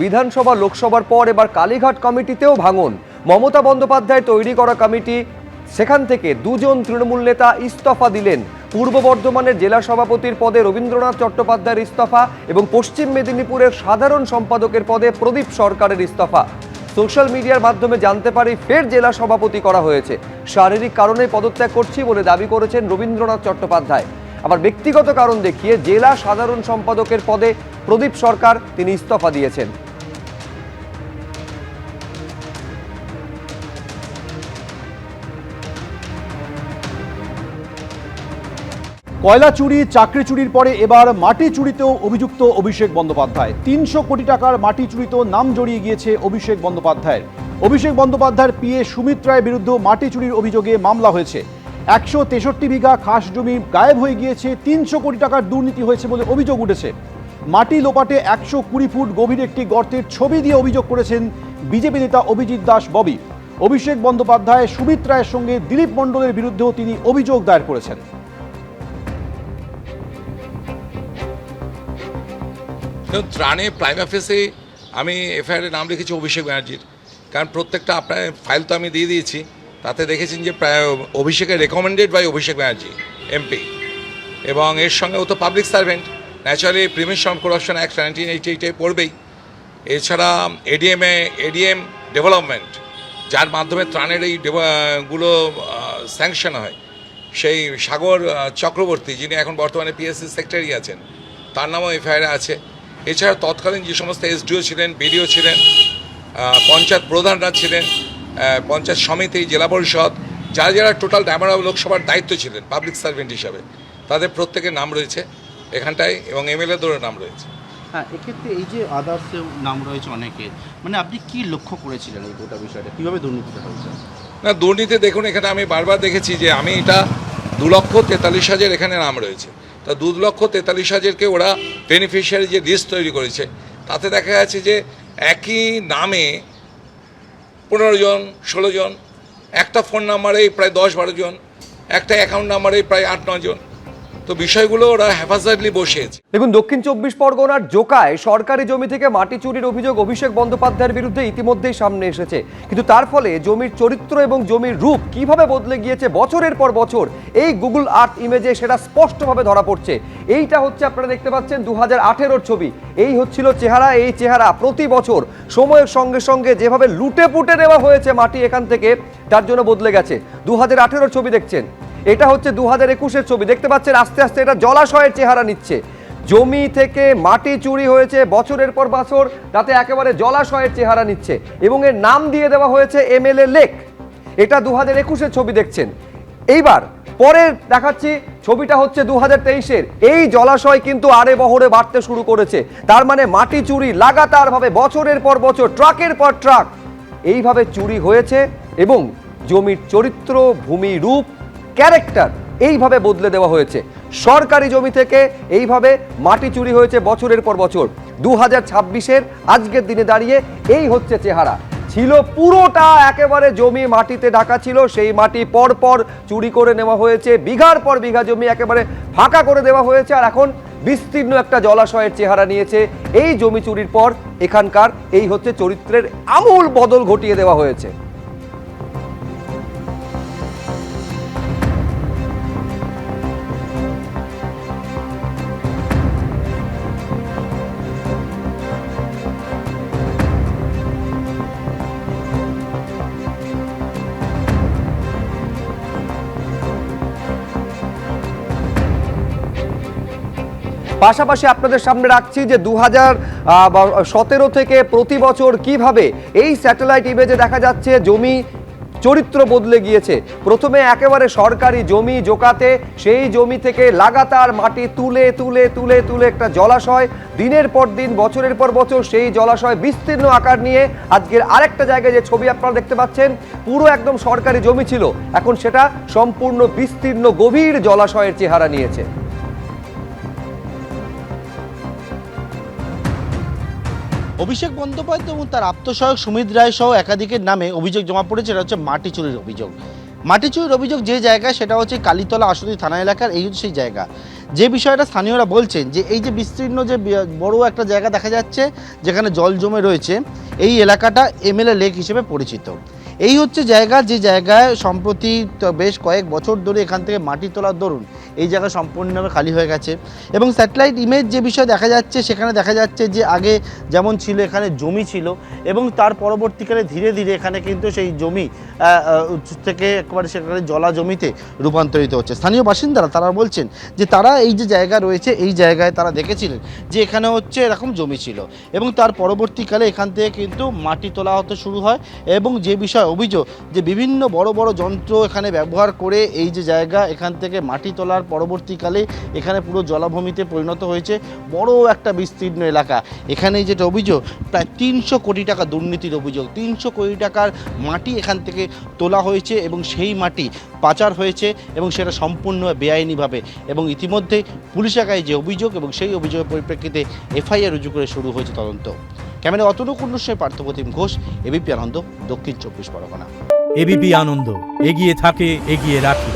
বিধানসভা লোকসভার পর এবার কালীঘাট কমিটিতেও ভাঙন। মমতা বন্দ্যোপাধ্যায় তৈরি করা কমিটি, সেখান থেকে দুজন তৃণমূল নেতা ইস্তফা দিলেন। পূর্ব বর্ধমানের জেলা সভাপতির পদে রবীন্দ্রনাথ চট্টোপাধ্যায়ের ইস্তফা এবং পশ্চিম মেদিনীপুরের সাধারণ সম্পাদকের পদে প্রদীপ সরকারের ইস্তফা। সোশ্যাল মিডিয়ার মাধ্যমে জানতে পারি ফের জেলা সভাপতি করা হয়েছে। শারীরিক কারণে পদত্যাগ করছি বলে দাবি করেছেন রবীন্দ্রনাথ চট্টোপাধ্যায়। আবার ব্যক্তিগত কারণ দেখিয়ে জেলা সাধারণ সম্পাদকের পদে প্রদীপ সরকার তিনি ইস্তফা দিয়েছেন। কয়লা চুরি, চাকরি চুরির পরে এবার মাটি চুরিতেও অভিযুক্ত অভিষেক বন্দ্যোপাধ্যায়। ৩০০ কোটি টাকার মাটি চুরিতেও নাম জড়িয়ে গিয়েছে অভিষেক বন্দ্যোপাধ্যায়ের। অভিষেক বন্দ্যোপাধ্যায়ের পিএ সুমিত রায়ের বিরুদ্ধে মাটি চুরির অভিযোগে মামলা হয়েছে। ১৬৩ বিঘা খাস জমি গায়েব হয়ে গিয়েছে, ৩০০ কোটি টাকার দুর্নীতি হয়েছে বলে অভিযোগ উঠেছে। মাটি লোপাটে ১২০ ফুট গভীর একটি গর্তের ছবি দিয়ে অভিযোগ করেছেন বিজেপি নেতা অভিজিৎ দাস ববি। অভিষেক বন্দ্যোপাধ্যায় সুমিত রায়ের সঙ্গে দিলীপ মণ্ডলের বিরুদ্ধেও তিনি অভিযোগ দায়ের করেছেন। ত্রাণে প্রাইম অফিসে আমি এফআইআরের নাম লিখেছি অভিষেক ব্যানার্জির, কারণ প্রত্যেকটা আপনার ফাইল তো আমি দিয়ে দিয়েছি, তাতে দেখেছেন যে অভিষেকের recommended by Abhishek Banerjee MP, এবং এর সঙ্গে ও তো public servant, naturally prevention of corruption act 1988 পড়বেই। এছাড়া এডিএম ডেভেলপমেন্ট, যার মাধ্যমে ত্রাণের এই গুলো স্যাংশন হয়, সেই সাগর চক্রবর্তী, যিনি এখন বর্তমানে পিএসসি সেক্রেটারি আছেন, তার নামও এফআইআর আছে। এছাড়া তৎকালীন যে সমস্ত এসডিও ছিলেন, বিডিও ছিলেন, পঞ্চায়েত প্রধানরা ছিলেন, পঞ্চায়েত সমিতি, জেলা পরিষদ, যারা যারা টোটাল ডায়মন্ড লোকসভার দায়িত্ব ছিলেন পাবলিক সার্ভেন্ট হিসাবে, তাদের প্রত্যেকের নাম রয়েছে এখানটায়, এবং এমএলএদেরও নাম রয়েছে। হ্যাঁ, এক্ষেত্রে এই যে আদার্সেও নাম রয়েছে অনেকের, মানে আপনি কি লক্ষ্য করেছিলেন এই গোটা বিষয়টা, কীভাবে দুর্নীতিটা হয়েছে? না, দুর্নীতি দেখুন, এখানে আমি বারবার দেখেছি যে আমি এটা 2,43,000 এখানে নাম রয়েছে। তা 2,43,000কে ওরা বেনিফিশিয়ারি যে লিস্ট তৈরি করেছে, তাতে দেখা যাচ্ছে যে একই নামে 15 জন 16 জন, একটা ফোন নাম্বারেই প্রায় 10-12 জন, একটা অ্যাকাউন্ট নাম্বারেই প্রায় 8-9 জন। তো বিষয়গুলো ওরা হ্যাফাজতলি বসিয়েছে। দেখুন, দক্ষিণ 24 পরগনার জোকায় সরকারি জমি থেকে মাটি চুরির অভিযোগ অভিষেক বন্দ্যোপাধ্যায়ের বিরুদ্ধে ইতিমধ্যেই সামনে এসেছে, কিন্তু তার ফলে জমির চরিত্র এবং জমির রূপ কিভাবে বদলে গিয়েছে বছরের পর বছর, এই গুগল আর্থ ইমেজে সেটা স্পষ্টভাবে ধরা পড়ছে। এইটা হচ্ছে, আপনারা দেখতে পাচ্ছেন, 2018-র ছবি। এই হচ্ছিল চেহারা। এই চেহারা প্রতি বছর সময়ের সঙ্গে সঙ্গে যেভাবে লুটে পুটে নেওয়া হয়েছে মাটি এখান থেকে, তার জন্য বদলে গেছে। 2018-র ছবি দেখছেন, এটা হচ্ছে 2021-এর ছবি। দেখতে পাচ্ছেন আস্তে আস্তে এটা জলাশয়ের চেহারা নিচ্ছে। জমি থেকে মাটি চুরি হয়েছে বছরের পর বছর, তাতে একেবারে জলাশয়ের চেহারা নিচ্ছে, এবং এর নাম দিয়ে দেওয়া হয়েছে এমএলএ লেক। এটা 2021-এর ছবি দেখছেন। এইবার পরে দেখাচ্ছি ছবিটা হচ্ছে 2023-এর। এই জলাশয় কিন্তু আড়ে বহরে বাড়তে শুরু করেছে। তার মানে মাটি চুরি লাগাতারভাবে বছরের পর বছর, ট্রাকের পর ট্রাক এইভাবে চুরি হয়েছে, এবং জমির চরিত্র, ভূমি, রূপ, ক্যারেক্টার এইভাবে বদলে দেওয়া হয়েছে। সরকারি জমি থেকে এইভাবে মাটি চুরি হয়েছে বছরের পর বছর। 2026-এর আজকের দিনে দাঁড়িয়ে এই হচ্ছে চেহারা। ছিল পুরোটা একেবারে জমি মাটিতে ঢাকা ছিল, সেই মাটি পর পর চুরি করে নেওয়া হয়েছে, বিঘার পর বিঘা জমি একেবারে ফাঁকা করে দেওয়া হয়েছে, আর এখন বিস্তীর্ণ একটা জলাশয়ের চেহারা নিয়েছে। এই জমি চুরির পর এখানকার এই হচ্ছে চরিত্রের আমূল বদল ঘটিয়ে দেওয়া হয়েছে। পাশাপাশি আপনাদের সামনে রাখছি যে 2017 থেকে প্রতি বছর কিভাবে এই স্যাটেলাইট ইমেজে দেখা যাচ্ছে জমি চরিত্র বদলে গিয়েছে। প্রথমে একেবারে সরকারি জমি জোকাতে, সেই জমি থেকে লাগাতার মাটি তুলে তুলে তুলে তুলে একটা জলাশয়, দিনের পর দিন, বছরের পর বছর সেই জলাশয় বিস্তীর্ণ আকার নিয়ে আজকের আরেকটা জায়গায় যে ছবি আপনারা দেখতে পাচ্ছেন, পুরো একদম সরকারি জমি ছিল, এখন সেটা সম্পূর্ণ বিস্তীর্ণ গভীর জলাশয়ের চেহারা নিয়েছে। অভিষেক বন্দ্যোপাধ্যায় এবং তার আত্মসহায়ক সুমিত রায় সহ একাধিকের নামে অভিযোগ জমা পড়েছে। এটা হচ্ছে মাটি চুরির অভিযোগ। মাটি চুরির অভিযোগ যে জায়গায়, সেটা হচ্ছে কালীতলা আশুতি থানা এলাকার। এই হচ্ছে সেই জায়গা যে বিষয়টা স্থানীয়রা বলছেন যে এই যে বিস্তীর্ণ যে বড় একটা জায়গা দেখা যাচ্ছে যেখানে জল জমে রয়েছে, এই এলাকাটা এমএলএ লেক হিসেবে পরিচিত। এই হচ্ছে জায়গা যে জায়গায় সম্প্রতি বেশ কয়েক বছর ধরে এখান থেকে মাটি তোলার দরুন এই জায়গা সম্পূর্ণভাবে খালি হয়ে গেছে। এবং স্যাটেলাইট ইমেজ যে বিষয় দেখা যাচ্ছে, সেখানে দেখা যাচ্ছে যে আগে যেমন ছিল এখানে জমি ছিল এবং তার পরবর্তীকালে ধীরে ধীরে এখানে কিন্তু সেই জমি থেকে একেবারে সেখানে জলা জমিতে রূপান্তরিত হচ্ছে। স্থানীয় বাসিন্দারা তারা বলছেন যে তারা এই যে জায়গা রয়েছে এই জায়গায় তারা দেখেছিলেন যে এখানে হচ্ছে এরকম জমি ছিল এবং তার পরবর্তীকালে এখান থেকে কিন্তু মাটি তোলা হতে শুরু হয়। এবং যে বিষয় অভিযোগ যে বিভিন্ন বড় বড় যন্ত্র এখানে ব্যবহার করে এই যে জায়গা এখান থেকে মাটি তোলার পরবর্তীকালে এখানে পুরো জলাভূমিতে পরিণত হয়েছে, বড় একটা বিস্তীর্ণ এলাকা। এখানে যেটা অভিযোগ প্রায় 300 কোটি টাকা দুর্নীতির অভিযোগ, 300 কোটি টাকার মাটি এখান থেকে তোলা হয়েছে এবং সেই মাটি পাচার হয়েছে এবং সেটা সম্পূর্ণ বেআইনিভাবে। এবং ইতিমধ্যেই পুলিশ এলাকায় যে অভিযোগ এবং সেই অভিযোগের পরিপ্রেক্ষিতে এফআইআর রুজু করে শুরু হয়েছে তদন্ত। ক্যামেরা অতনু কুণ্ডুর সঙ্গে পার্থপ্রতিম ঘোষ, এবিপি আনন্দ, দক্ষিণ 24 পরগনা। এবিপি আনন্দ, এগিয়ে থাকে, এগিয়ে রাখে।